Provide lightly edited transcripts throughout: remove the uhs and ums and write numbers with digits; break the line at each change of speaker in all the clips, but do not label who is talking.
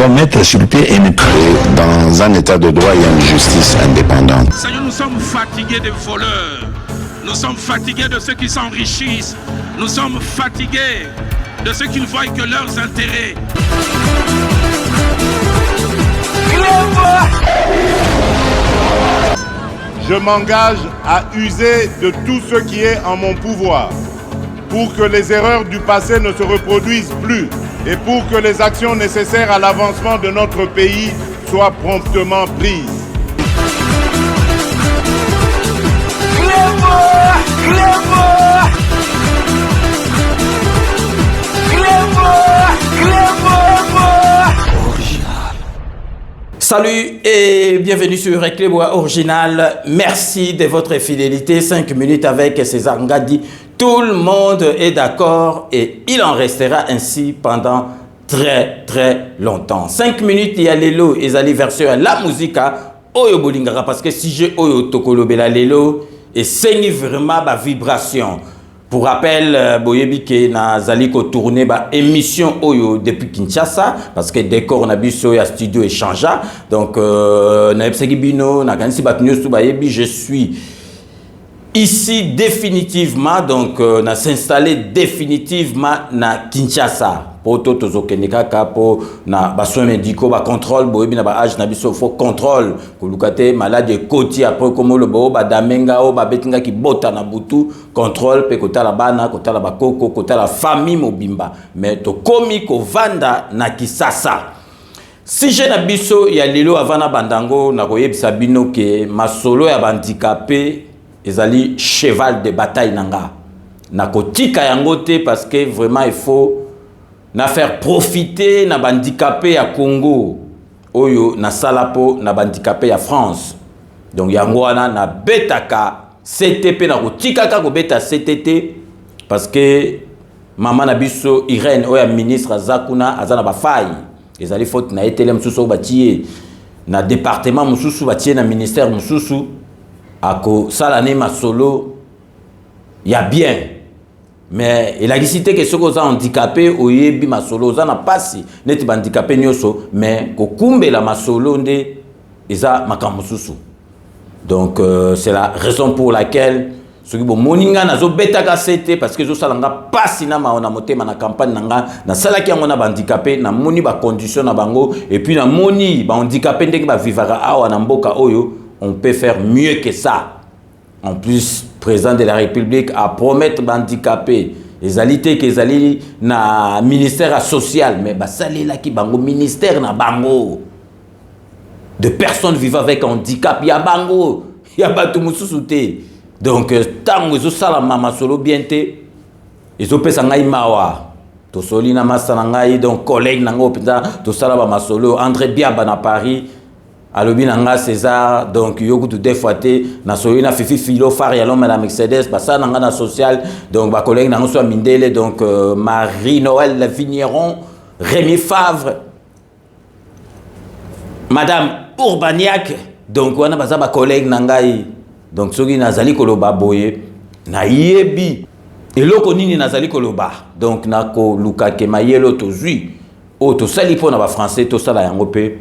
doit mettre sur le pied et mettre dans un état de droit et une justice indépendante.
Seigneur, nous sommes fatigués des voleurs. Nous sommes fatigués de ceux qui s'enrichissent. Nous sommes fatigués de ceux qui ne voient que leurs intérêts.
Je m'engage à user de tout ce qui est en mon pouvoir pour que les erreurs du passé ne se reproduisent plus et pour que les actions nécessaires à l'avancement de notre pays soient promptement prises.
Salut et bienvenue sur Clébois Original. Merci de votre fidélité. 5 minutes avec César Ngadi. Tout le monde est d'accord et il en restera ainsi pendant très longtemps. 5 minutes, il y a Lelo et Zali version la musique Oyo Bolingara parce que si j'ai Oyo Tokolobela Lelo et c'est vraiment ma vibration. Pour rappel, Boyebi na zali ko tourner ba émission Oyo depuis Kinshasa parce que décor na biso ya studio échangea. Donc na epseki bino na kanisi batunyo su bayebi je suis ici définitivement donc na s'installer définitivement na Kinshasa. Poto tozokende kaka po na basoins médicaux ba contrôle boyebi na ba âge na biso faut contrôle kolukate malade koti après comme le bo ba damenga o ba betinga ki bota na butu contrôle pe kota la bana kota la bakoko kota la famille mobimba mais to komi ko vanda na Kisasa. Si je na biso ya lelo avana bandango na koyebisa bino ke masolo ya bandicapé ezali cheval de bataille nanga na kotika yango te parce que vraiment il faut na faire profiter na bandicapé ya Congo oyo na salapo na bandicapé ya France. Donc yango wana na betaka CTP na kotikaka ko beta CTT parce que maman na biso Irène oya ministre Zakuna azana ba faille ezali faute na etele mususu batie na département mususu batie na ministère mususu ako sala ne masolo ya bien. Mais il a cité que ceux qui sont handicapés, oyebi masolo, ça n'a pas si net handicapé nyoso, mais kokumbe la masolo nde eza makamususu. Donc c'est la raison pour laquelle ceux qui bon moninga nazo betaka CT parce que zo salanga pas sinama on a motema na campagne nanga na sala ki ngona handicapé na moni ba condition na bango et puis na moni ba handicapé ndenge ba vivara awa na mboka oyo on peut faire mieux que ça. En plus, président de la République a promettre handicapés les alités que les na ministère social mais basali là qui bango ministère na bango de personnes vivant avec handicap ya bango ya batu mususuté donc tango zo sala mama solo bienté ezo pesa ngai mawa to soli na masana ngai donc collègue nango penda to sala ba masolo André Biaba na Paris alobi nanga César donc yoku tout des fois té na soyi na fifi filo far ya l'homme la Mercedes basa nanga na social donc ba collègue nango so mindele donc Marie Noël Vigneron Rémi Favre Madame Urbaniak donc wana basa ba collègue nangai donc soki nazali koloba boye na yebi eloko nini nazali koloba donc nako luka ke mayelo tozui o to sali pona ba français to sala yango pe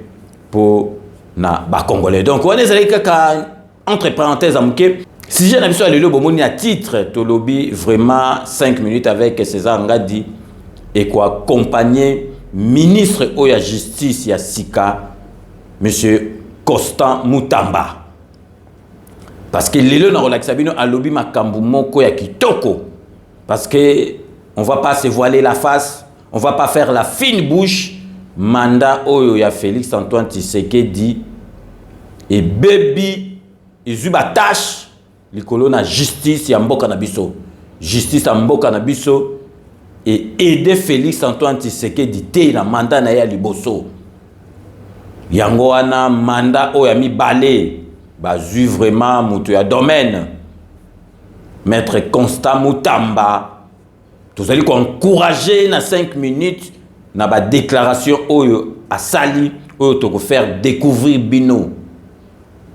po na ba congolais. Donc on est allé kaka entre parenthèses à mouké. Si j'ai l'habitude à le bomoni à titre to lobby vraiment 5 minutes avec César Ngadi et quoi accompagner ministre oya justice ya Sika monsieur Constant Mutamba. Parce que lelo na relaxa bino à lobby makambu moko ya kitoko parce que on va pas se voiler la face, on va pas faire la fine bouche. Mandat oyo ya Félix Antoine Tshisekedi et baby izuba tâche likolo na justice ya mboka na biso justice ya mboka na biso et aider Félix Antoine Tshisekedi te na mandat na ya liboso yango wana mandat oyo ya mibale bazui vraiment mutu ya domaine maître Constant Mutamba tozali ko encourager na 5 minutes na ba déclaration oyo a sali oyo to ko faire découvrir bino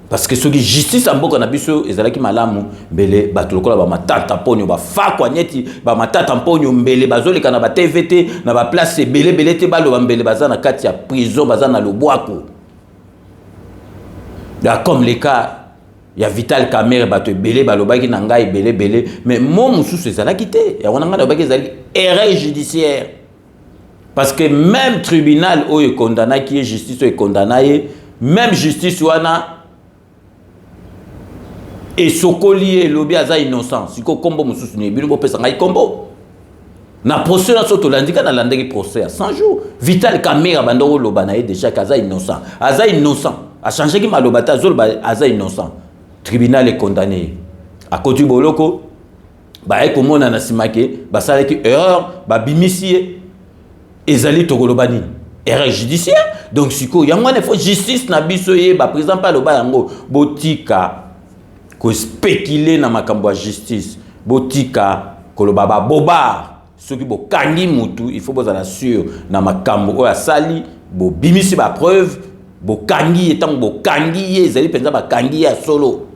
Parce que ce qui justice en boko na biso ezalaki malamu mbele bato lokola ba matata ponyo ba fakwa nyeti ba matata ponyo mbele bazoleka na ba TVT na ba place belé te balo ba mbele bazana kati ya prison bazana lobwako. Là comme les cas il y a Vital Kamerhe bato belé balobaki na ngai belé mais mo mususu ezalaki te ya wana ngana ba ezali erreur judiciaire. Parce que même tribunal oyo condamné qui est justice oyo condamné même justice wana et sokoli et lobi aza innocent siko kombo mususu ni bino pesa ngai kombo na procès na soto landika na landeki procès à 100 jours Vital Kamerhe bandoko loba na déjà kaza innocent a changé ki malobata zol ba aza innocent tribunal est condamné à côté boloko ba e komona na simake ba sala ki erreur ba bimisi ezali tokoloba nini erreur judiciaire donc siko yango ne faut justice na biso ye ba président pa loba yango botika ko spéculer na makambo ya justice botika koloba ba bobar soki bo kangi mutu il faut bozala sûr na makambo oyo asali bo bimisi ba preuve bo kangi etango bo kangi ye ezali penza ba kangi ya solo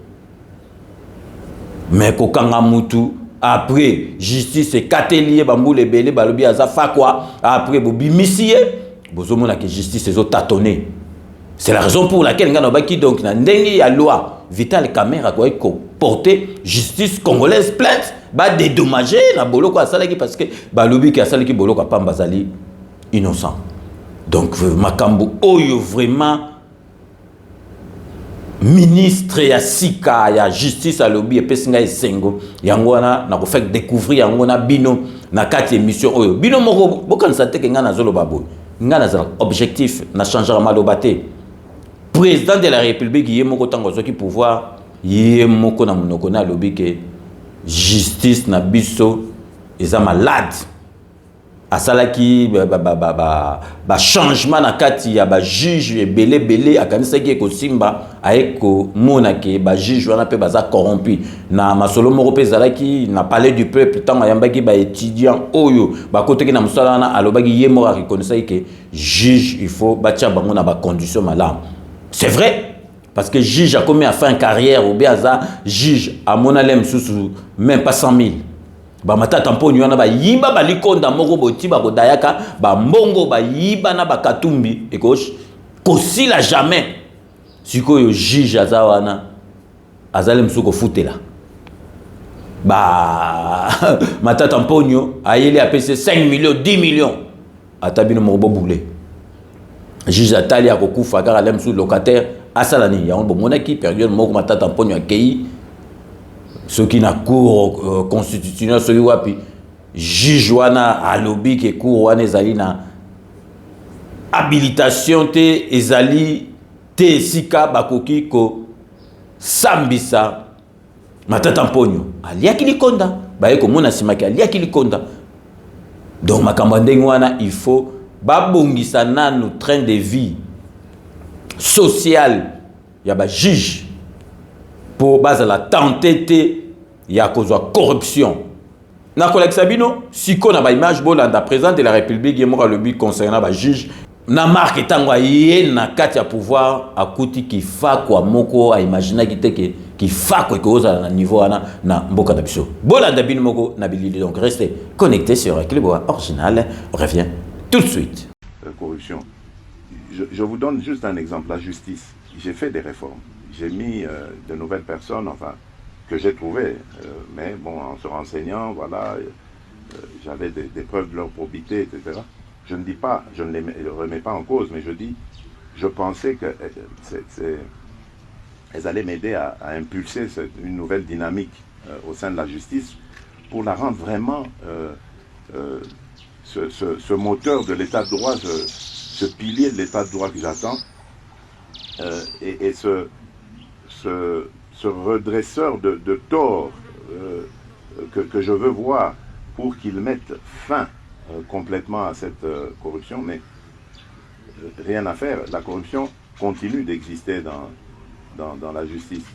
mais ko kanga mutu après justice ekateli ba mbule belé balobi aza fakwa après bo bimisi ye bozomona que justice ezo tâtonner. C'est la raison pour laquelle nga nobaki donc na ndenge ya loi Vital Kamerhe a porté justice congolaise plainte ba dédommager na boloko asalaki parce que balobi ki asalaki boloko pamba zali innocent. Donc makambo oyo vraiment ministre ya sika ya justice alobi epesinga esengo yango wana na ko faire découvrir yango na bino na kati émission oyo bino moko bokanisa te ke nga na zolo babo nga na objectif na changer malobate président de la République yé moko tango soki pouvoir yé moko na monoko na lobi ke justice na biso eza malade asalaki ba changement na kati ya ba juge belé akanisa ki ko simba aeko mona ke ba juge wana pe baza corrompu na masolo moko pe zalaki na palais du peuple tango yambaki ba étudiant oyo ba koteki na musala na alobaki yé moko reconnaissait que juge il faut batia bango na ba conditions malamu. C'est vrai, parce que juge a commis à faire une carrière ou bien juge à mon alem sous même pas 100 000. Ba mata tampo nywana ba yiba ba likonda moko boti ba kodayaka ba mbongo ba yiba na ba katumbi et gauche kosila jamais. Siko yo juge azawana azalem suko futela. Ba mata tampo nyo ayeli apese 5 millions 10 millions atabino moko boulé. Juge atali akokufa kaka lem sous locataire asalani yango monaki période moko matata mponyo akei ce qui na cour constitutionnel soki wapi juge wana alobi ke cour wana ezali na habilitation te ezali te esika bakoki ko sambisa matata mponyo aliaki likonda baye komona simaki aliaki likonda donc makambo ndenge wana il faut babongisa nanu train de vie social ya ba juge pour base la tentete ya kozwa corruption na kolekisa bino siko na ba image bolanda président de la République yemora le but concernant ba juge na marque tango ye na kati ya pouvoir akuti ki fa kwa moko a imaginer kiteke ki fa kwa koza na niveau wana na mboka na biso bolanda bino moko na bilili. Donc restez connectés sur Clébois Original, on revient tout de suite.
Corruption. Je vous donne juste un exemple, la justice. J'ai fait des réformes. J'ai mis de nouvelles personnes, enfin, que j'ai trouvées. Mais bon, en se renseignant, voilà, j'avais des preuves de leur probité, etc. Je ne dis pas, je ne les remets pas en cause, mais je dis, je pensais qu'elles allaient m'aider à impulser une nouvelle dynamique au sein de la justice pour la rendre vraiment ce moteur de l'état de droit, ce pilier de l'état de droit que j'attends, et ce redresseur de tort que je veux voir pour qu'il mette fin complètement à cette corruption. Mais rien à faire, la corruption continue d'exister dans la justice.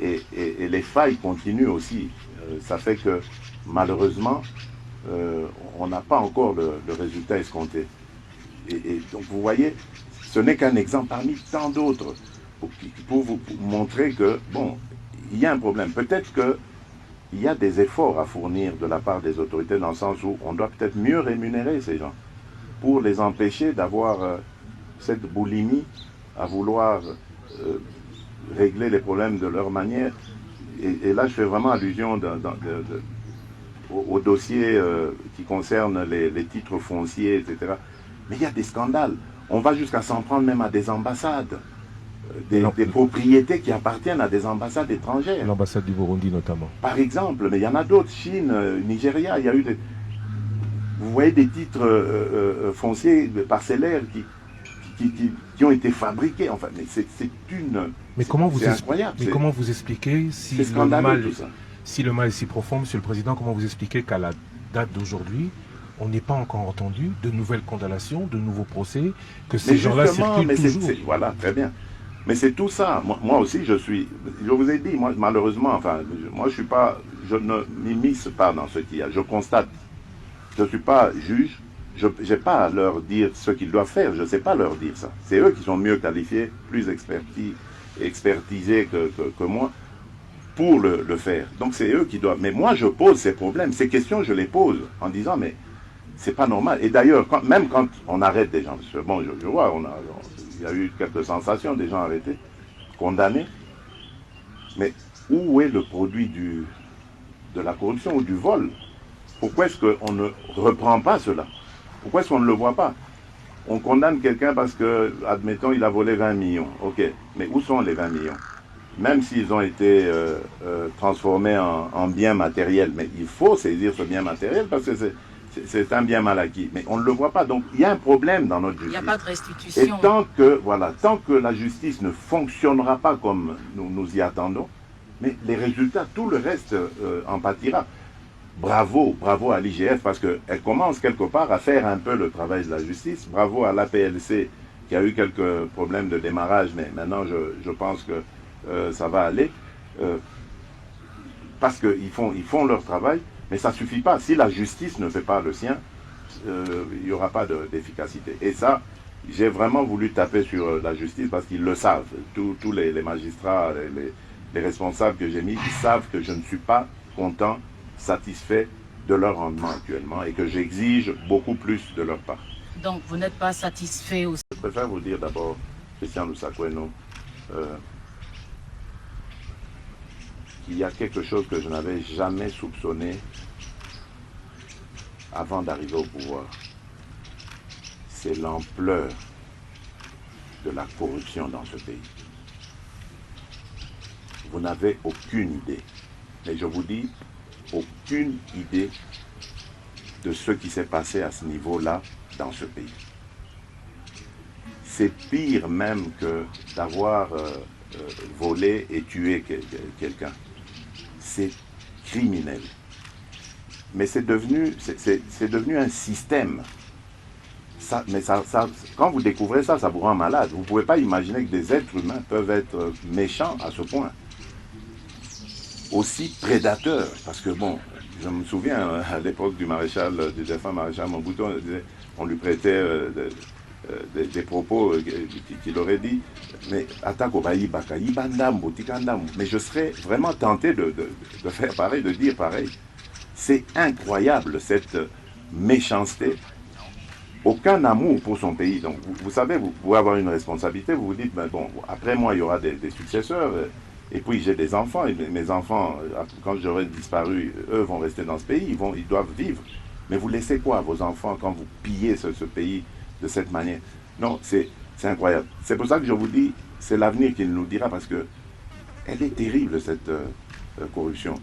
Et les failles continuent aussi. Ça fait que malheureusement, on n'a pas encore le résultat escompté. Et donc vous voyez, ce n'est qu'un exemple parmi tant d'autres. pour vous montrer que, bon, il y a un problème. Peut-être qu'il y a des efforts à fournir de la part des autorités dans le sens où on doit peut-être mieux rémunérer ces gens pour les empêcher d'avoir cette boulimie à vouloir régler les problèmes de leur manière. Et là, je fais vraiment allusion au dossier qui concerne les titres fonciers, etc. Mais il y a des scandales. On va jusqu'à s'en prendre même à des ambassades, des propriétés qui appartiennent à des ambassades étrangères.
L'ambassade du Burundi notamment.
Par exemple, mais il y en a d'autres, Chine, Nigeria, il y a eu des... Vous voyez des titres fonciers, parcellaires qui ont été fabriqués. Enfin, mais c'est une...
Mais comment vous,
incroyable.
Mais comment vous expliquez si le mal est si profond, Monsieur le Président, comment vous expliquez qu'à la date d'aujourd'hui, on n'est pas encore entendu de nouvelles condamnations, de nouveaux procès, que ces gens-là circulent toujours.
Voilà, très bien. Mais c'est tout ça. Moi aussi, je vous ai dit, moi, malheureusement, enfin, moi, je ne m'immisce pas dans ce qu'il y a. Je constate. Je ne suis pas juge. Je n'ai pas à leur dire ce qu'ils doivent faire. Je ne sais pas leur dire ça. C'est eux qui sont mieux qualifiés, plus expertisés que moi pour le faire. Donc, c'est eux qui doivent. Mais moi, je pose ces problèmes. Ces questions, je les pose en disant, mais c'est pas normal. Et d'ailleurs, même quand on arrête des gens, parce que bon, je vois, il y a eu quelques sensations, des gens arrêtés, condamnés. Mais où est le produit de la corruption ou du vol? Pourquoi est-ce qu'on ne reprend pas cela? Pourquoi est-ce qu'on ne le voit pas? On condamne quelqu'un parce que, admettons, il a volé 20 millions. Ok, mais où sont les 20 millions? Même s'ils ont été transformés en biens matériels. Mais il faut saisir ce bien matériel parce que c'est un bien mal acquis. Mais on ne le voit pas. Donc, il y a un problème dans notre justice.
Il n'y a pas de restitution.
Et tant que la justice ne fonctionnera pas comme nous y attendons, mais les résultats, tout le reste en pâtira. Bravo à l'IGF parce qu'elle commence quelque part à faire un peu le travail de la justice. Bravo à l'APLC qui a eu quelques problèmes de démarrage, mais maintenant je pense que ça va aller. Parce qu'ils font leur travail, mais ça ne suffit pas. Si la justice ne fait pas le sien, il n'y aura pas d'efficacité. Et ça, j'ai vraiment voulu taper sur la justice parce qu'ils le savent. Tous les magistrats, les responsables que j'ai mis, ils savent que je ne suis pas content, satisfait de leur rendement actuellement et que j'exige beaucoup plus de leur part.
Donc vous n'êtes pas satisfait aussi?
Je préfère vous dire d'abord, Christian Lussakweno, qu'il y a quelque chose que je n'avais jamais soupçonné avant d'arriver au pouvoir. C'est l'ampleur de la corruption dans ce pays. Vous n'avez aucune idée. Mais je vous dis, aucune idée de ce qui s'est passé à ce niveau-là dans ce pays. C'est pire même que d'avoir volé et tué quelqu'un. C'est criminel. Mais c'est devenu un système. Quand vous découvrez ça, ça vous rend malade. Vous ne pouvez pas imaginer que des êtres humains peuvent être méchants à ce point. Aussi prédateurs, parce que bon, je me souviens à l'époque du défunt maréchal Mobutu, on lui prêtait des propos qu'il aurait dit, mais mais je serais vraiment tenté de faire pareil, de dire pareil. C'est incroyable cette méchanceté, aucun amour pour son pays. Donc vous savez, vous pouvez avoir une responsabilité, vous vous dites, ben bon, après moi il y aura des successeurs. Et puis j'ai des enfants, et mes enfants, quand j'aurai disparu, eux vont rester dans ce pays, ils doivent vivre. Mais vous laissez quoi à vos enfants quand vous pillez ce pays de cette manière? Non, c'est incroyable. C'est pour ça que je vous dis, c'est l'avenir qui nous dira, parce que elle est terrible cette corruption.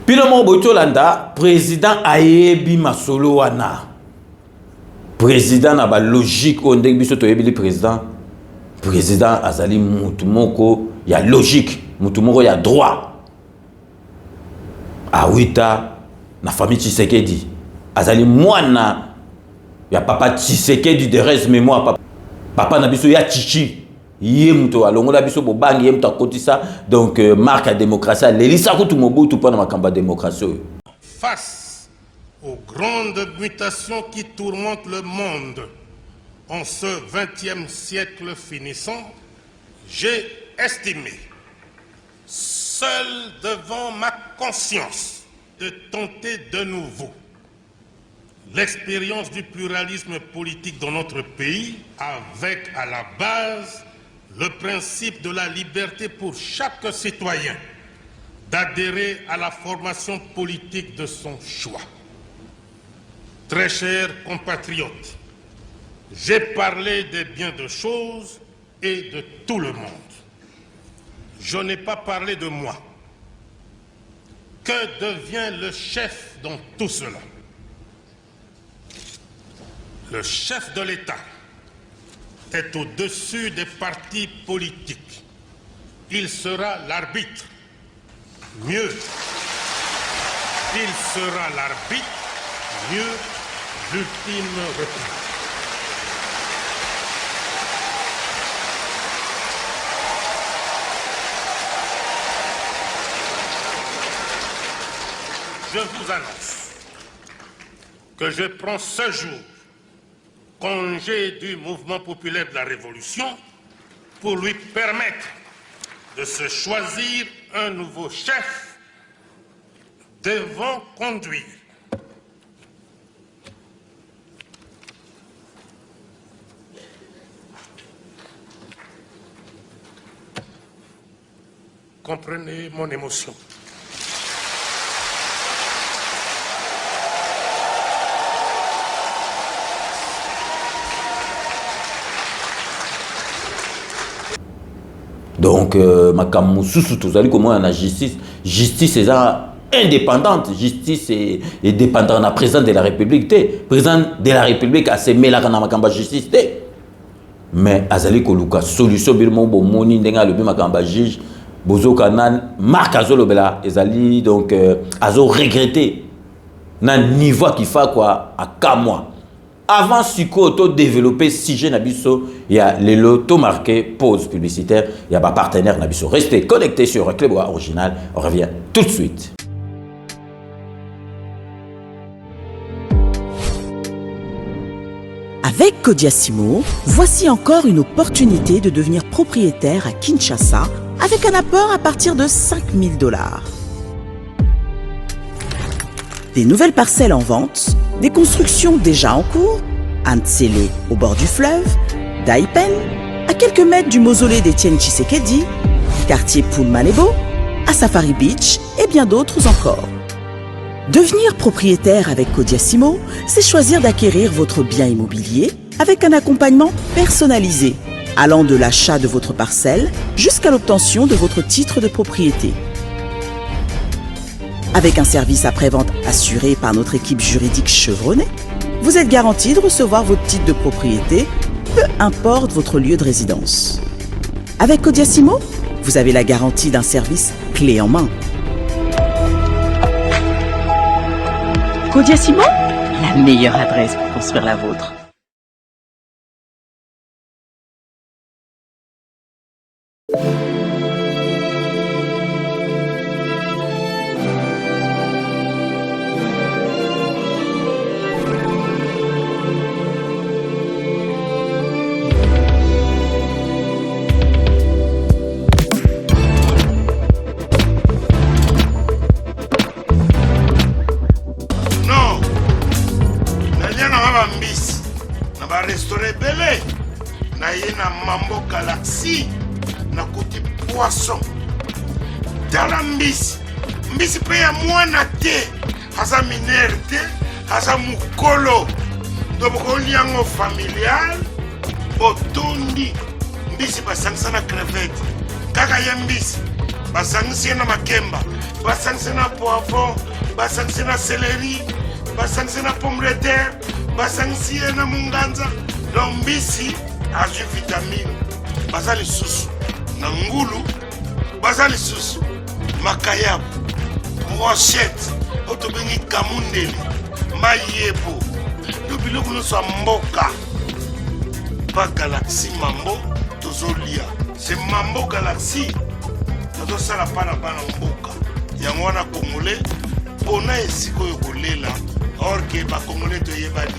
Pilomo Botolanda, président Ayebi Masolo wana. Président n'a pas logique, on dit que le président Azali Moutumoko, il y a logique. Mutumoko ya droit. Awita na famille Tshisekedi. Azali mwana ya papa Tshisekedi de reste mémoire papa na biso ya chichi. Yé muto alongola biso bobangi yé muto akotisa donc marque à démocratie lelisa kutu Mobutu pour na makamba démocratie.
Face aux grandes mutations qui tourmentent le monde en ce 20e siècle finissant, j'ai estimé, seul devant ma conscience, de tenter de nouveau l'expérience du pluralisme politique dans notre pays, avec à la base le principe de la liberté pour chaque citoyen d'adhérer à la formation politique de son choix. Très chers compatriotes, j'ai parlé de bien de choses et de tout le monde. Je n'ai pas parlé de moi. Que devient le chef dans tout cela? Le chef de l'État est au-dessus des partis politiques. Il sera l'arbitre. Mieux, il sera l'arbitre, mieux, l'ultime recours. Je vous annonce que je prends ce jour congé du mouvement populaire de la Révolution pour lui permettre de se choisir un nouveau chef devant conduire. Comprenez mon émotion.
Donc, makambo susu tozali comment on a justice est indépendante, justice est dépendante na président de la République président de la République a semé la kana makamba justice mais azali koluka solution bilmo bo moni ndenga le makamba juge bozo kanan Marc Azolobela ezali donc azo regretter na niveau qui fa quoi à 4 mois. Avant Suko to développer sujet Nabiso, il y a les lotos marqués pause publicitaire, il y a pas partenaire Nabiso. Restez connectés sur Clébois Original, on revient tout de suite.
Avec Kodiasimo, voici encore une opportunité de devenir propriétaire à Kinshasa avec un apport à partir de $5 000. Des nouvelles parcelles en vente, des constructions déjà en cours, Antsele au bord du fleuve, Daipen, à quelques mètres du mausolée d'Étienne Tshisekedi, quartier Poulmalebo, à Safari Beach et bien d'autres encore. Devenir propriétaire avec Kodiasimo, c'est choisir d'acquérir votre bien immobilier avec un accompagnement personnalisé, allant de l'achat de votre parcelle jusqu'à l'obtention de votre titre de propriété. Avec un service après-vente assuré par notre équipe juridique chevronnée, vous êtes garanti de recevoir votre titre de propriété, peu importe votre lieu de résidence. Avec Kodiasimo, vous avez la garantie d'un service clé en main. Kodiasimo, la meilleure adresse pour construire la vôtre.
Mambo Galaxy na côté poisson dans la mbisi pe ya mwana te haza minere te haza mukolo ndoboko liango familial otondi mbisi basangisa na crevette kaka ya mbisi basangisa na makemba basangisa na poivron basangisa na céleri basangisa na pomme de terre basangisa na munganza lombisi azwi vitamine baza lisusu na ngulu baza lisusu makayabu brochette otobengi kamundeli mayebo to biloko nyonso ya mboka pa Galaxy mambo tozolia se mambo Galaxy tozosala mpana bana mboka yango wana kongole mpona esika oyo kolela orke bakongole toyebani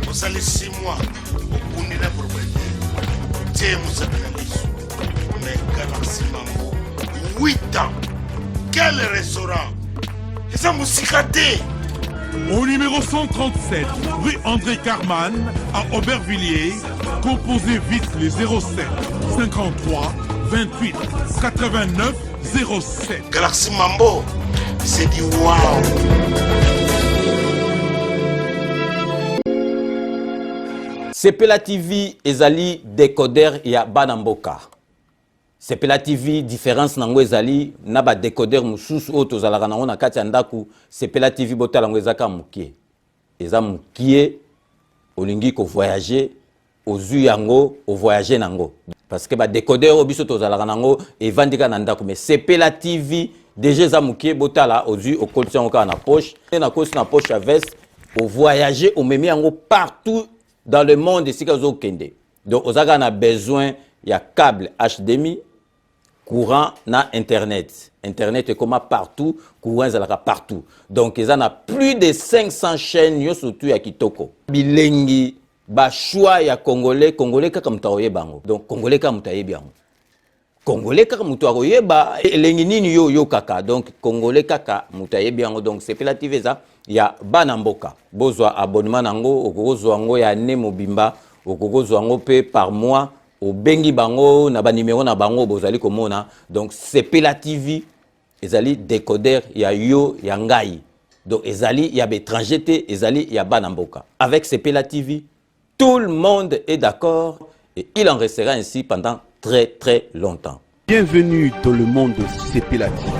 osali 6 mois okundi na propriété tie mosaka na liso Mais Galaxy Mambo, 8 ans. Quel restaurant? Et ça m'a cicaté.
Au numéro 137, rue André Carman, à Aubervilliers, composez vite les 07 53 28 89 07.
Galaxy Mambo, c'est du wow.
Sepela TV ezali décodeur ya Banamboka. Sepela TV différence nango ezali na ba décodeur mususu o tozalaka nango na kati ya ndaku. Sepela TV botala ngo ezaka mukie. Eza mukie olingi ko voyager ozu yango o voyager nango. Parce que ba décodeur o biso tozalaka nango evandika na ndaku mais Sepela TV déjà eza mukie botala ozu o koltia ngo na poche na kosi na poche à veste o voyager o memi yango partout dans le monde ici que vous avez. Donc vous avez besoin il y a câble HDMI, courant na internet. Internet est comme partout, courant est partout. Donc ils ont plus de 500 chaînes surtout à Kitoko. Bilengi ba choix ya congolais kaka mutaoye bango. Donc congolais kaka mutaye bien. Congolais kaka mutaoye ba elengi nini yo kaka. Donc congolais kaka mutaye bien. Donc c'est relative ça. Ya Banamboka bozwa abonnement nango okozwa ngo ya ne mobimba okozwa ngo pe par mois au bengi bango na ba numéro na bango bozali komona. Donc Sepela TV ezali décodeur ya yo ya ngai. Donc ezali ya étranger te ezali ya Banamboka. Avec Sepela TV tout le monde est d'accord et il en restera ainsi pendant très longtemps.
Bienvenue dans le monde de Sepela TV.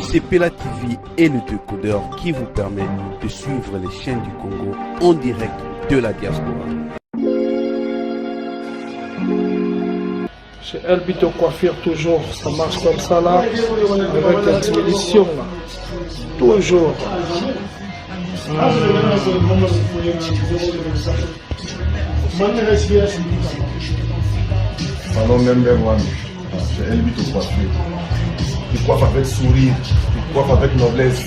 Sepela TV est le décodeur qui vous permet de suivre les chaînes du Congo en direct de la diaspora.
Chez Elbito Coiffure, toujours, ça marche comme ça là, avec la télévision là. Toujours.
Chez Elbito Coiffure. Tu coiffes avec sourire, tu coiffes avec noblesse.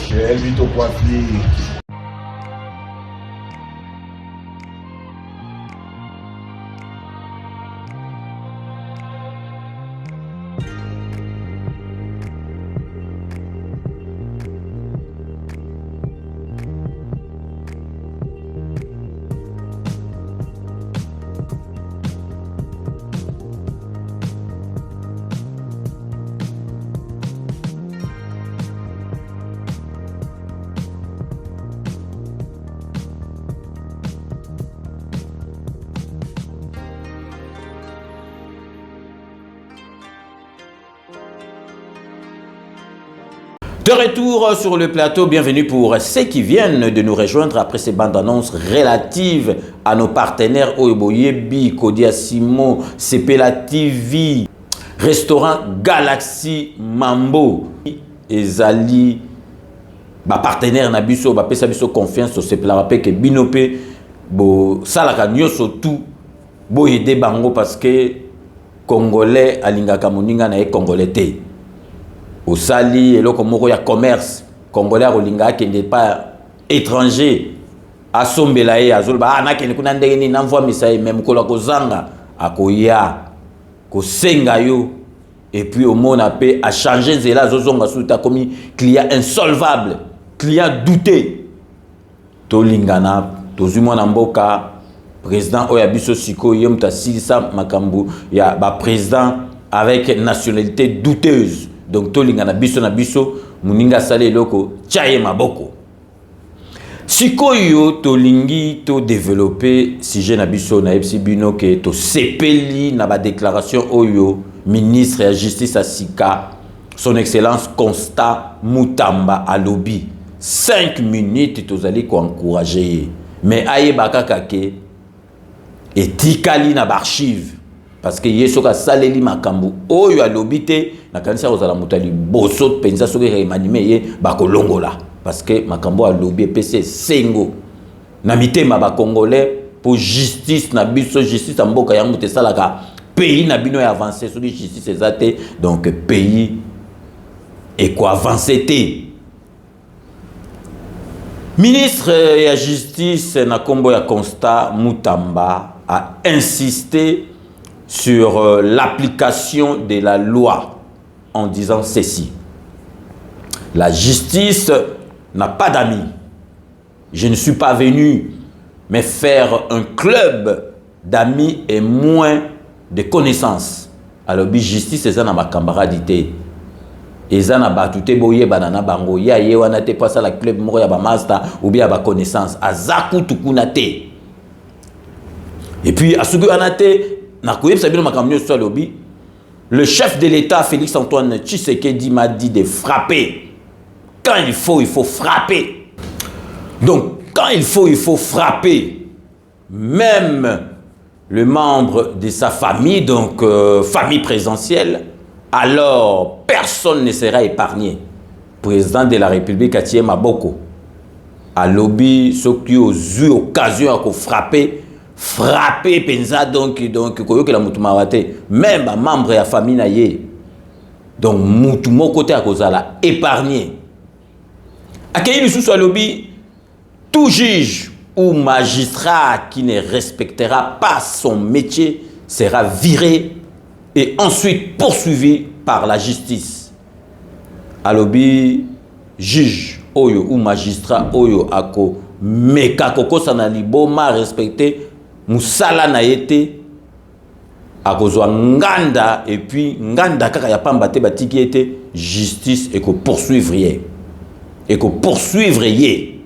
Chez Elbito Coiffure.
De retour sur le plateau, bienvenue pour ceux qui viennent de nous rejoindre après ces bandes annonces relatives à nos partenaires Oyoboyebi, Kodia Simon, Sepela TV, restaurant Galaxy Mambo, Ezali, ba partenaire na biso, ba pesa biso confiance, Sepela rappelle que Binope, bo salaka nyoso tout, bo aider bango parce que Congolais alingaka moninga na Congolais te. Au sali et le komoko ya commerce congolais olinga qui n'est pas étranger à sombelaye azolba na kene kuna ndenge ni namvwa misaye même ko la kozanga akoya ko senga yo et puis au monde appé a changer zela zozonga suta comme client insolvable client douté to lingana to zuma na mboka président oya biso siko yemta silisa makambu ya ba président avec nationalité douteuse. Donc tolinga na biso muninga sale loko chaye maboko. Sikoyo tolingi to développer sujet na biso na bino ke to sepeli na ba déclaration oyo ministre de la justice asika son excellence Constant Mutamba alobi 5 minutes tozali ko encourager mais aye bakaka ke etikali na archive. Parce que yeso ka saleli makambu oyo alobite na kanisa ozala mutali boso penza soki remanime ye bakolongola parce que makambu alobi PC sengo na mitema ba congolais pour justice na biso justice a mboka yango te salaka pays na bino ya avancer soki justice ezate donc pays et quoi avancer te. Ministre ya justice na kombo ya Constant Mutamba a insisté sur l'application de la loi en disant ceci. La justice n'a pas d'amis. Je ne suis pas venu me faire un club d'amis et moins de connaissances. Alors, la justice, c'est ça dans ma camarade. Et ça n'a pas tout boye banana bango. Ya ye wana te pas ça la club moko ya ba master ou bien ba connaissance. Azaku tukuna te. Et puis, à ce que le chef de l'État, Félix-Antoine Tshisekedi, m'a dit de frapper. Quand il faut frapper. Donc, quand il faut frapper. Même le membre de sa famille, donc famille présidentielle, alors personne ne sera épargné. Président de la République, Atie Maboko, à lobby, ceux qui ont eu occasion de frapper penza donc koyoke la mutu mawate même membre ya famille na ye donc mutu mo côté à kozala épargné akei sous lobby tout juge ou magistrat qui ne respectera pas son métier sera viré et ensuite poursuivi par la justice. À lobby juge oyo ou magistrat oyo ako meka koko sanali boma respecté musala na yete akozwa nganda et puis nganda kaka ya pamba te batiki ete justice et ko poursuivre ye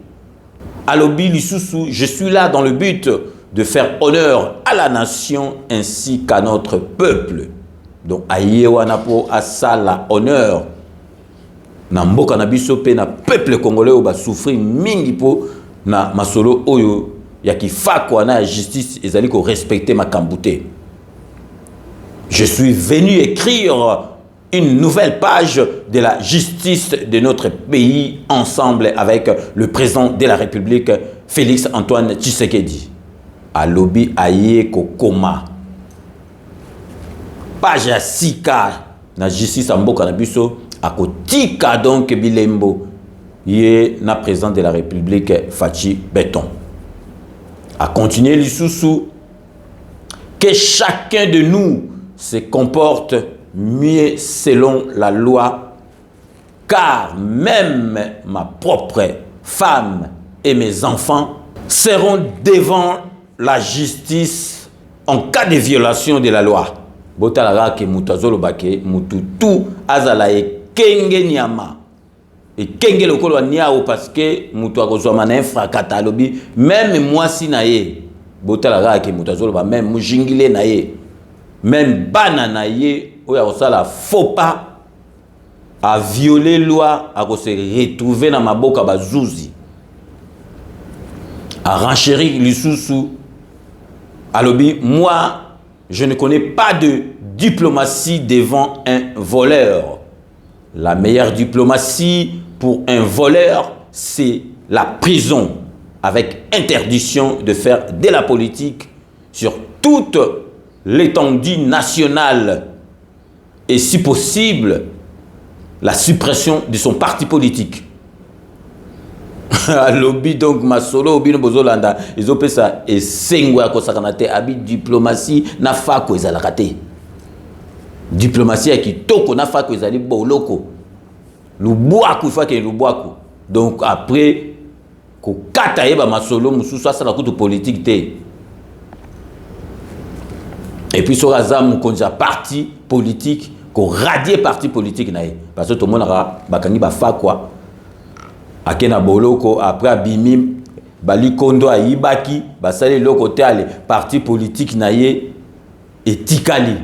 alobi lisusu je suis là dans le but de faire honneur à la nation ainsi qu'à notre peuple. Donc aye wana po asala honneur na mboka na biso pe na peuple congolais o ba souffrir mingi po na masolo oyo ya kifako na justice ezali ko respecter ma kambouté. Je suis venu écrire une nouvelle page de la justice de notre pays ensemble avec le président de la République Félix-Antoine Tshisekedi. A lobby aye kokoma. Page ya sika na justice mboka na biso akotika donc bilembo ye na président de la République Fachi Beton. À continuer l'issoussou, que chacun de nous se comporte mieux selon la loi, car même ma propre femme et mes enfants seront devant la justice en cas de violation de la loi. Botalara ke mutazolo bake mututu azala e kenge nyama. Et kenge lokolo wa niao parce que mutu akozwa na infrakata lobi même moi si na ye botalara ke mutazolo ba même mujingile na ye même bana na ye oya kosala faux pas a violer loi a se retrouver na maboka bazuzi a renchérir lisusu alobi moi je ne connais pas de diplomatie devant un voleur. La meilleure diplomatie pour un voleur, c'est la prison, avec interdiction de faire de la politique sur toute l'étendue nationale et si possible, la suppression de son parti politique. Lobby donc masolo obi no bozolanda ezopesa esengo ya kosakanate abi diplomatie na fako ezalaka te. Diplomatie ya kitoko na fako ezali boloko. Lubwaku fake lubwaku. Donc après ko kata yeba masolo mususu asala kutu politique te. Et puis sur azam konja parti politique ko radier parti politique na ye parce que tout le monde a bakangi ba fakwa akena boloko après abimi bali kondo ayibaki basali loko tale parti politique na ye etikali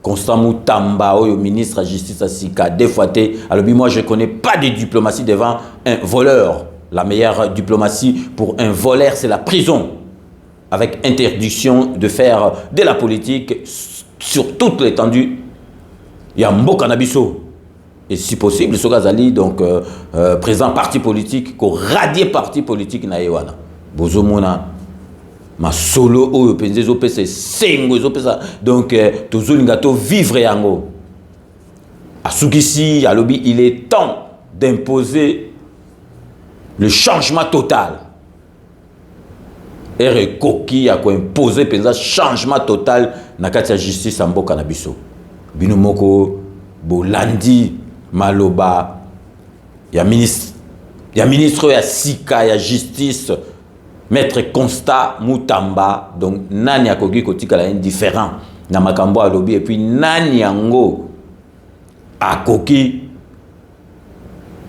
Constant Moutamba oyo ministre de la justice asika des fois te alobi moi je connais pas de diplomatie devant un voleur. La meilleure diplomatie pour un voleur c'est la prison avec interdiction de faire de la politique sur toute l'étendue ya mboka na biso. Et si possible, ce Gazali, donc président parti politique, qu'on radie parti politique na yewana. Bozomona ma solo o penzezo pese sengo zo pesa donc toujours ngato vivre yango. Asukisi ya lobi il est temps d'imposer le changement total. ere koki à imposer penza changement total na kati ya justice en mboka na biso. Bino moko bolandi maloba ya ministre ya sika ya justice Maître Constant Mutamba, donc nani akoki kotika la indifférent na makambo a lobby et puis nani yango akoki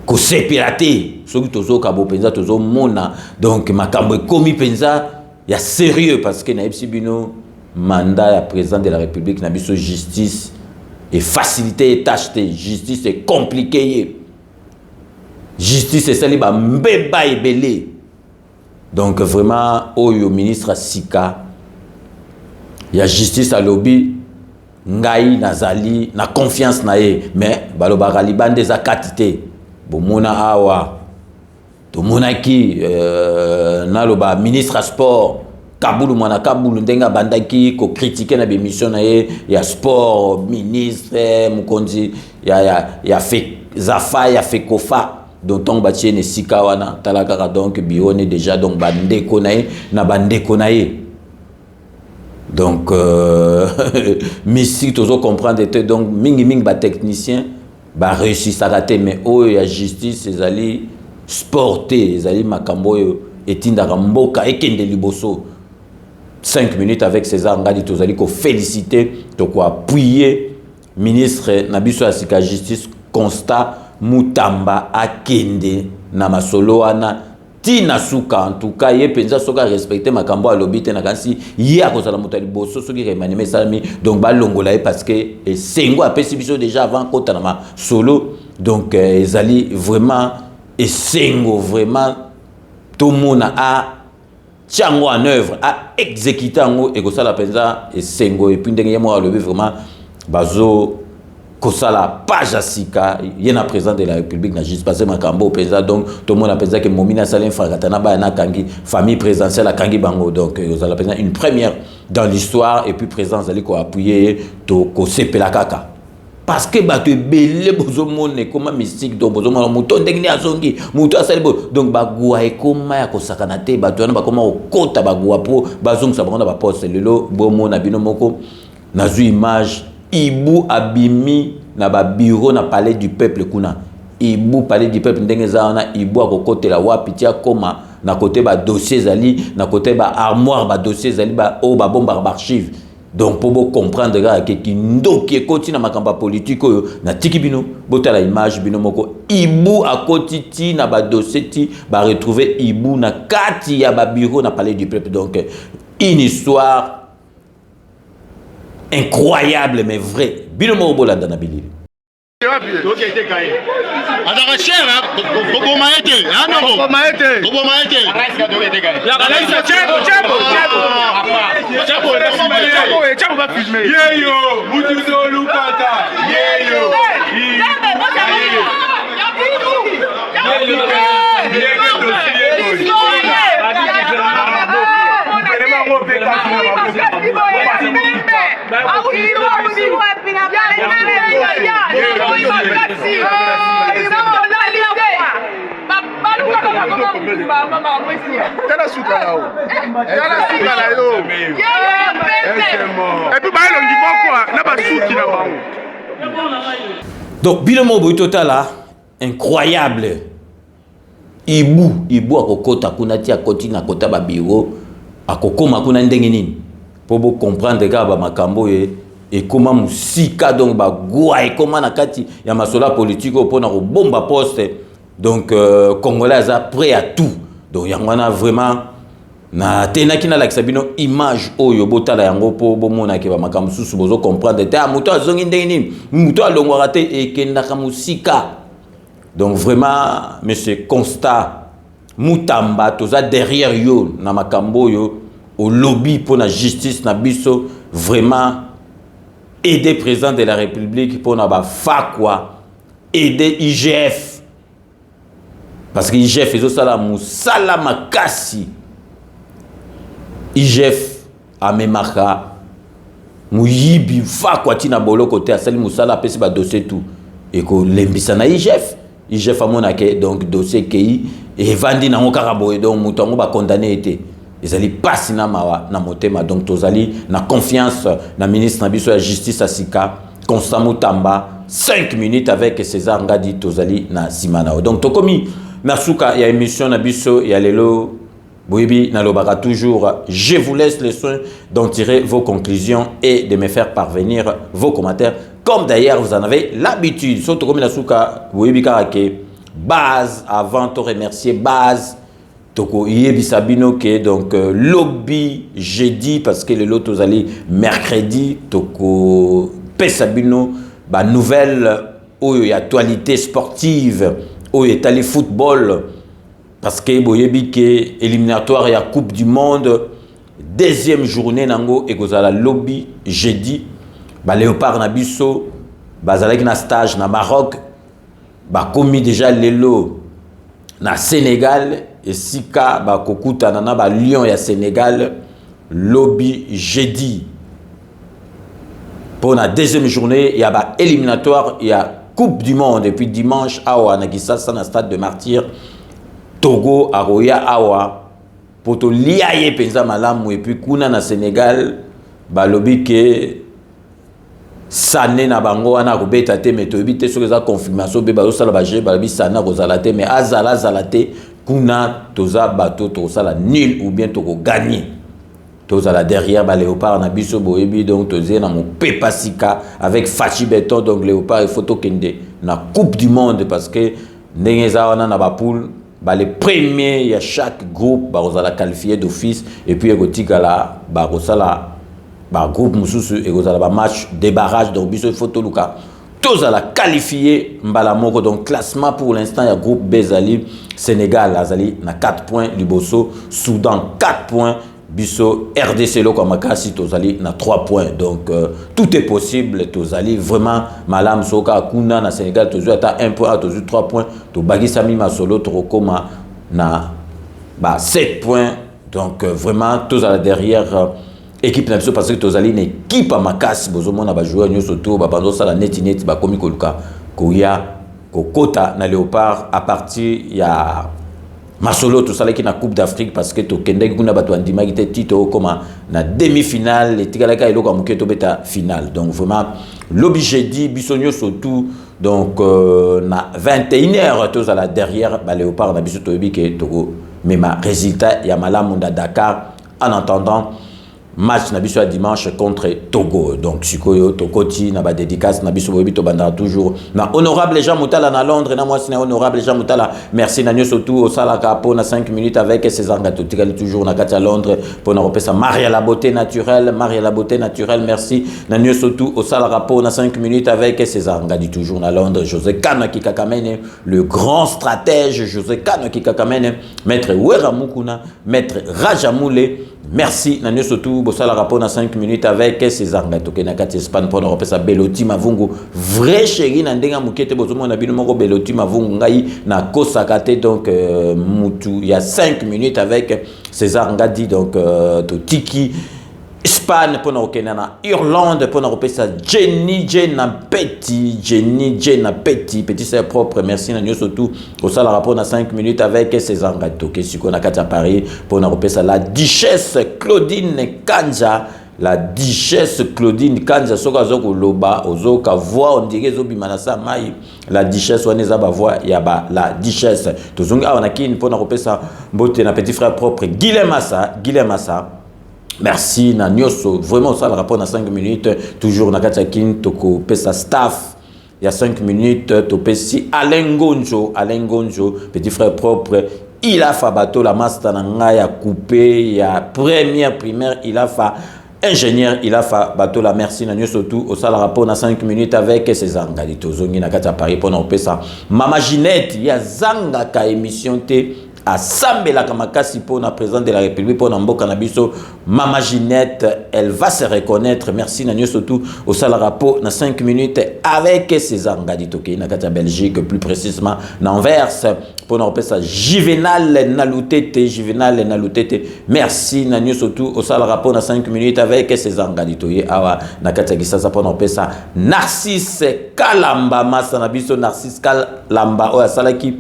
ko sepirate soki tozo kabo penza tozo mona donc makambo ekomi penza ya sérieux parce que na bino mandat ya président de la République na biso justice et facilité et tâche justice est compliqué justice est sali ba mbeba ebele. Donc vraiment, au ministre Sika, il y a justice à lobby, ngai nazali, na confiance na ye, mais baloba galiban des akatité, bomona awa, to monaki na loba ministre à sport, Kaboul mwana Kaboul ndenga bandaki ko critiquer na bémission na ye, ya sport ministre mukonzi, ya fait zafa, ya fait kofa. Donc on bâtit ne sika wana talaka donc bione déjà donc bande konaye na bande konaye donc mystique toujours comprendre donc mingi ba technicien ba réussir ça raté mais oh ya justice ezali sporté ezali makambo etinda mboka ekende liboso 5 minutes avec César Ngadi tozali ko féliciter to ko appuyer ministre Nabiso ya sika justice Constant Mutamba akende na masolo wana tina suka en tout cas ye penza soka respecter makambo a lobite na kansi ye akozala mutali boso soki remanime salami donc ba longola parce que sengo a pesibiso déjà avant kota na ma solo donc ezali vraiment sengo vraiment tout monde a tiango en œuvre a exécuter ngo et kosala penza sengo et puis ndenge ye mo a levé vraiment bazo Kosala page à sika yena président de la République n'a juste passé makambo penza donc tout le monde a pensé que Momina Salin Fragatana ba na kangi famille présidentielle à kangi bango donc vous allez penser une première dans l'histoire et puis président zali ko appuyer to ko sepela kaka parce que ba te belé bozo monde comme mystique donc bozo mo muto ndenge ni azongi muto asali bo donc ba gua e koma ya ko sakana te ba to na ba koma okota ba gua po bazong sa ba poste lelo bo mo na bino moko na zu image Ibu abimi na ba bureau na palais du peuple kuna. Ibu palais du peuple ndenge zaana Ibu akokote la wapi tia koma na côté ba dossier zali na côté ba armoire ba dossier zali ba o ba bomba ba archive. Donc pour comprendre que ndoki ekoti na makamba politique na tiki bino bota la image bino moko Ibu akoti ti na ba dossier ti ba retrouver Ibu na kati ya ba bureau na palais du peuple donc une histoire incroyable mais vrai. Binomo Bolanda na Billy. Donc bilomo boy total incroyable. Ibu akokota kuna ti akoti na kota ba bureau akokoma kuna ndenge nini pour comprendre ka ba makambo et comment musika donc ba gwa et comment na kati ya masola politique pour na ko bomba poste donc congolais a prêt à tout donc yangwana vraiment na tenaki na la sabino image oyo botala yango po bomona ke ba makambo susu bozo comprendre ta muto azongi ndenge nini muto alongwa te et kenda ka musika. Donc vraiment, monsieur Constant Mutamba, toza derrière yo, na makambo yo, au lobby pour la justice na biso, vraiment aider président de la République pour na ba fakwa, aider IGF. Parce que IGF ezo sala musala makasi. IGF amemaka muyibi fakwa tina bolo côté asali musala pesi ba dossier tout. Et ko lembisa na IGF. IGF amonake donc dossier qui et vandi na ngokaraboye donc mutango ba condamné été ezali pasi na mawa na motema. Donc tozali na confiance na ministre na biso ya justice asika Constant Mutamba. 5 minutes avec César Ngadi tozali na simanao. Donc tokomi nasuka ya émission na biso ya lelo boyebi na lobaka toujours. Je vous laisse le soin d'en tirer vos conclusions et de me faire parvenir vos commentaires comme d'ailleurs vous en avez l'habitude. So tokomi nasuka boyebi karake base avant de remercier base toko yebi sabino que donc lobby jeudi parce que le lot tozali mercredi toko pesabino ba nouvelle ou actualité sportive ou étalé football parce que boyebi que éliminatoire et coupe du monde deuxième journée nango et kozala lobby jeudi ba léopard na biso bazalaki na stage na Maroc ba commis déjà lelo na Sénégal et sika ba kokuta na ba Lion ya Sénégal lobby jeudi. Pour la deuxième journée, il y a éliminatoire, il y a Coupe du Monde. Et puis dimanche, Awa, Nagisasa, dans le stade de Martyr, Togo, Aroya, Awa, Poto Liaye, Penza Malamou, et puis Kuna, na Sénégal, Balobi, ke Sané, na Bango, Ana, Roubé, Tate, mais Tobite, sur les confirmations, Bébalo, Salabajé, Balabi, Sana, Rosalate, mais Azala, Zalate, Kuna, Toza, Bato, Tosala, nul, ou bien Togo, gagné. Tozala derrière ba Léopard na biso boyebi donc tozé na mon pepasika avec Fachi Beton donc Léopard et photo kende na Coupe du Monde parce que ndengeza wana na ba poule ba les premiers il y a chaque groupe ba ozala qualifié d'office et puis egotika la ba rosala ba groupe mususu et ozala ba match débarrage donc biso photo luka tozala qualifié mbala moko donc classement pour l'instant il y a groupe Bezali Sénégal azali na 4 points Liboso Soudan 4 points Bisso RDC Loko Makasi tozali na 3 points donc tout est possible tozali vraiment malam soka kuna na Sénégal tozu ata 1 point tozu 3 points to bagisa mi masolo to koma na ba 7 points donc vraiment tozala derrière équipe na biso parce que tozali une équipe à Makasi bozomona ba joueur nyoso to ba bando sala net ba komi koluka koya kokota na Léopard à partir ya Masolo tout ça qui na Coupe d'Afrique parce que to kendeki kuna bato andima ki tito comme na demi-finale et tikalaka eloko amuketo beta finale donc vraiment lobby jeudi bisonyo surtout donc na 21h tous à la derrière ba Léopard na biso toyebi ke toko mema résultat ya Malamunda Dakar en attendant match na biso dimanche contre Togo donc sikoyo tokoti na ba dédicace na biso boyebi to banda toujours na honorable Jean Moutala na Londres na moi sina honorable Jean Moutala merci na nyoso tout au sala capo na 5 minutes avec César Ngato tikali toujours na kati à Londres pour na repesa Maria la beauté naturelle merci na nyoso tout au sala capo na 5 minutes avec César Ngadi toujours na Londres José Kano Kikakamene le grand stratège José Kano Kikakamene maître Wera Mukuna maître Rajamoule merci na nyoso tout bosala rapport na 5 minutes avec César Ngato ke na kati Espagne pour na repesa Beloti Mavungu vrai chéri na ndenga mukete bozomo na bino moko Beloti Mavungu ngai na kosakate donc mutu il y a 5 minutes avec César Ngadi donc to tiki Espagne pour na okena na Irlande pour na repesa Jenny na petit petit c'est propre merci na nyoso tout bosala rapport na 5 minutes avec César Ngato ke siko na kati à Paris pour na repesa la duchesse Claudine Kanja soka zoko loba ozoka voix on dirait zo bimanasa mai la duchesse waneza ba voix ya ba la duchesse tozongi awana kin pour na repesa mbote na petit frère propre Guilhem Massa merci na nyoso vraiment ça le rapport na 5 minutes toujours na kati kin toko pesa staff il y a 5 minutes to pesi Alain Gonjo petit frère propre il a fait bateau la master na ya coupé ya première primaire il a fait ingénieur il a fait bateau la merci na nyoso tout au sala rapport na 5 minutes avec César Ngadi tozongi na kati Paris pour na pesa Mama Ginette ya zanga ka émission te à Sambela Kamakasi pour la présidente de la République pour Namboka Nabiso Mama Ginette elle va se reconnaître merci Nanyo surtout au Salarapo na 5 minutes avec César Ngadi Toké na kata Belgique plus précisément Anvers pour nous ça Juvenal Nalutete merci Nanyo surtout au Salarapo na 5 minutes avec César Ngadi Toké awa na kata Gisasa pour nous ça Narcisse Kalamba Massa Nabiso Narcisse Kalamba o salaki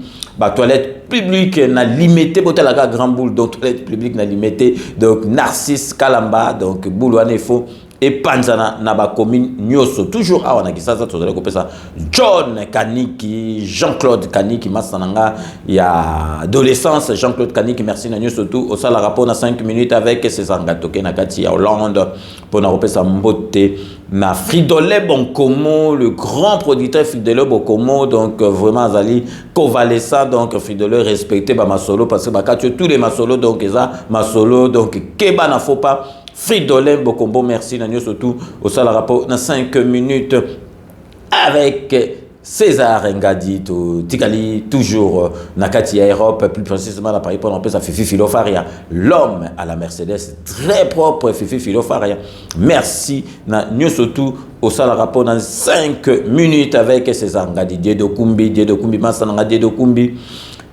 toilette publique n'a limité pour la grande boule donc toilette publique n'a limité donc Narcisse Kalamba donc Boulouane Fo et Panzana Naba commune Nyoso toujours à Wanakisasa ça John Kaniki Jean-Claude Kaniki Massananga il y a adolescence Jean-Claude Kaniki merci Nanyo surtout au sala rapport na 5 minutes avec ses angatoke na kati ya Hollande pour na repesa mbote na Fridolin Bonkomo le grand producteur Fridolin Bonkomo donc vraiment Azali convalescent donc Fridolin respecté ba masolo parce que ba kati tous les masolos donc ça masolo donc keba na faut pas Fridolin Bokombo, merci Nanyo surtout au sala rapport dans 5 minutes avec César Ngadi Tikali toujours Nakati Europe plus précisément à Paris pour un peu ça Fifi Filofaria l'homme à la Mercedes très propre Fifi Filofaria merci Nanyo surtout au sala rapport dans 5 minutes avec César Ngadi Diedo Kumbi Massananga Diedo Kumbi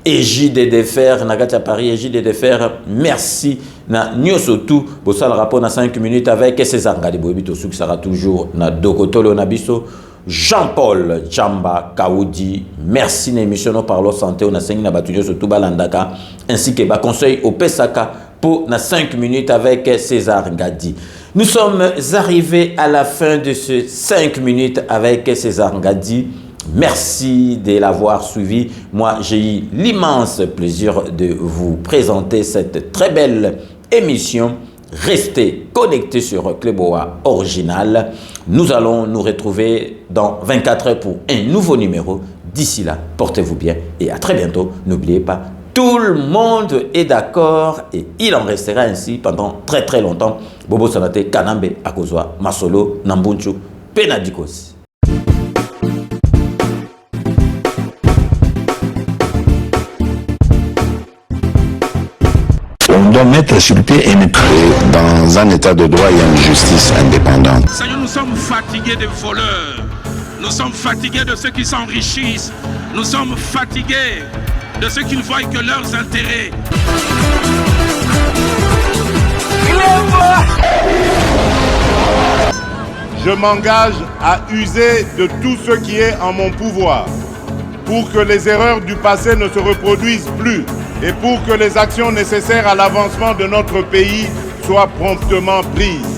Égide de Fer, Nagati à Paris, Égide de Fer, merci. Na Nyosotu, pour ça le rapport dans 5 minutes avec César Ngadibo, qui sera toujours na Dokotolo Nabiso, Jean-Paul Chamba Kaoudi, merci na émission nous parlons santé, on a 5 na Batudio surtout Balandaka, ainsi que ba conseil au Pesaka pour na 5 minutes avec César Ngadi. Nous sommes arrivés à la fin de ce 5 minutes avec César Ngadi. Merci de l'avoir suivi. Moi, j'ai eu l'immense plaisir de vous présenter cette très belle émission. Restez connectés sur Cléboa Original. Nous allons nous retrouver dans 24 heures pour un nouveau numéro. D'ici là, portez-vous bien et à très bientôt. N'oubliez pas, tout le monde est d'accord et il en restera ainsi pendant très très longtemps. Bobo Sanate, Kanambe, Akozwa, Masolo, Nambunchu, Penadikos.
On doit mettre sur pied une créer dans un état de droit et une justice indépendante.
Seigneur, nous sommes fatigués des voleurs. Nous sommes fatigués de ceux qui s'enrichissent. Nous sommes fatigués de ceux qui ne voient que leurs intérêts.
Je m'engage à user de tout ce qui est en mon pouvoir pour que les erreurs du passé ne se reproduisent plus et pour que les actions nécessaires à l'avancement de notre pays soient promptement prises.